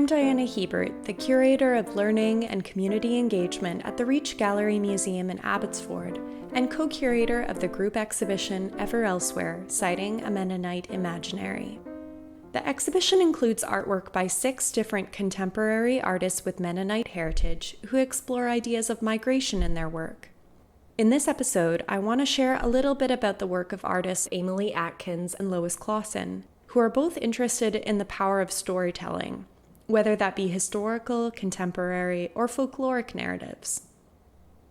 I'm Diana Hiebert, the Curator of Learning and Community Engagement at the Reach Gallery Museum in Abbotsford, and co-curator of the group exhibition Ever Elsewhere, citing a Mennonite Imaginary. The exhibition includes artwork by 6 different contemporary artists with Mennonite heritage who explore ideas of migration in their work. In this episode, I want to share a little bit about the work of artists Amalie Atkins and Lois Klassen, who are both interested in the power of storytelling, whether that be historical, contemporary, or folkloric narratives.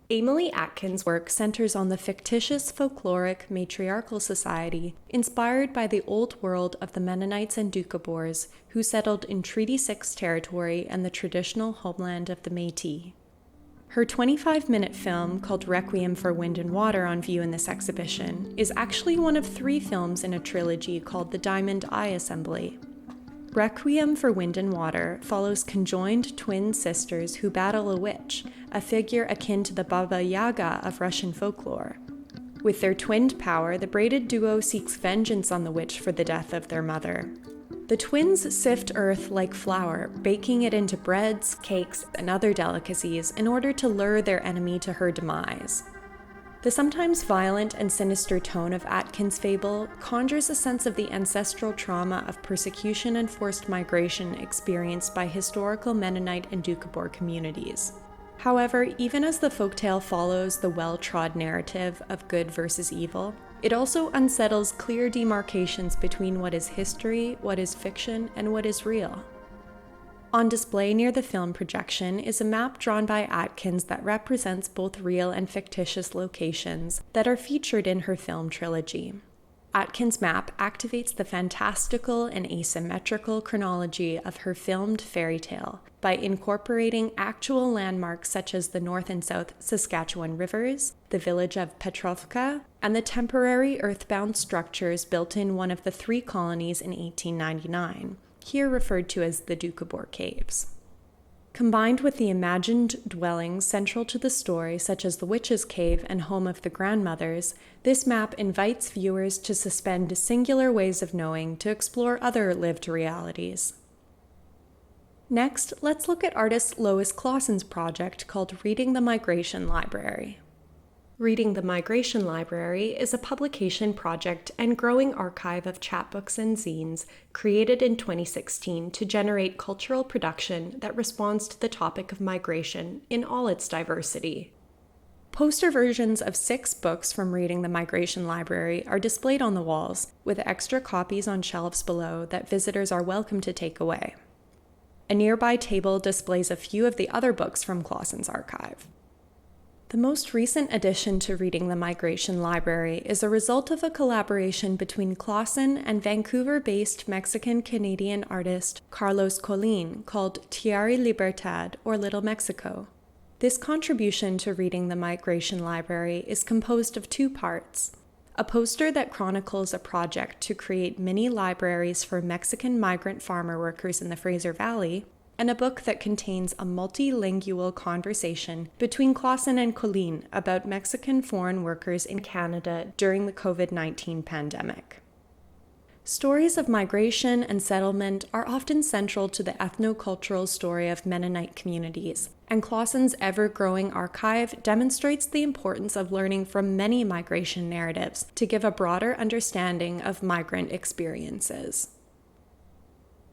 Amalie Atkins' work centers on the fictitious folkloric matriarchal society inspired by the old world of the Mennonites and Doukhobors who settled in Treaty 6 territory and the traditional homeland of the Métis. Her 25-minute film, called Requiem for Wind and Water, on view in this exhibition, is actually one of 3 films in a trilogy called The Diamond Eye Assembly. Requiem for Wind and Water follows conjoined twin sisters who battle a witch, a figure akin to the Baba Yaga of Russian folklore. With their twinned power, the braided duo seeks vengeance on the witch for the death of their mother. The twins sift earth like flour, baking it into breads, cakes, and other delicacies in order to lure their enemy to her demise. The sometimes violent and sinister tone of Atkins' fable conjures a sense of the ancestral trauma of persecution and forced migration experienced by historical Mennonite and Doukhobor communities. However, even as the folktale follows the well-trod narrative of good versus evil, it also unsettles clear demarcations between what is history, what is fiction, and what is real. On display near the film projection is a map drawn by Atkins that represents both real and fictitious locations that are featured in her film trilogy. Atkins' map activates the fantastical and asymmetrical chronology of her filmed fairy tale by incorporating actual landmarks such as the North and South Saskatchewan rivers, the village of Petrovka, and the temporary earthbound structures built in one of the 3 colonies in 1899. Here referred to as the Doukhobor Caves. Combined with the imagined dwellings central to the story, such as the Witch's Cave and Home of the Grandmothers, this map invites viewers to suspend singular ways of knowing to explore other lived realities. Next, let's look at artist Lois Klassen's project called Reading the Migration Library. Reading the Migration Library is a publication project and growing archive of chapbooks and zines created in 2016 to generate cultural production that responds to the topic of migration in all its diversity. Poster versions of 6 books from Reading the Migration Library are displayed on the walls, with extra copies on shelves below that visitors are welcome to take away. A nearby table displays a few of the other books from Klassen's archive. The most recent addition to Reading the Migration Library is a result of a collaboration between Klassen and Vancouver-based Mexican-Canadian artist Carlos Colin called Tierra Libertad, or Little Mexico. This contribution to Reading the Migration Library is composed of 2 parts: a poster that chronicles a project to create mini libraries for Mexican migrant farmer workers in the Fraser Valley, and a book that contains a multilingual conversation between Klassen and Colin about Mexican foreign workers in Canada during the COVID-19 pandemic. Stories of migration and settlement are often central to the ethnocultural story of Mennonite communities, and Klassen's ever-growing archive demonstrates the importance of learning from many migration narratives to give a broader understanding of migrant experiences.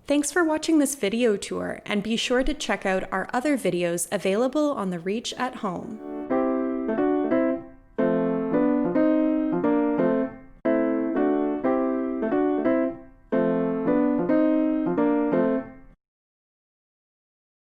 Thanks for watching this video tour, and be sure to check out our other videos available on the Reach at Home.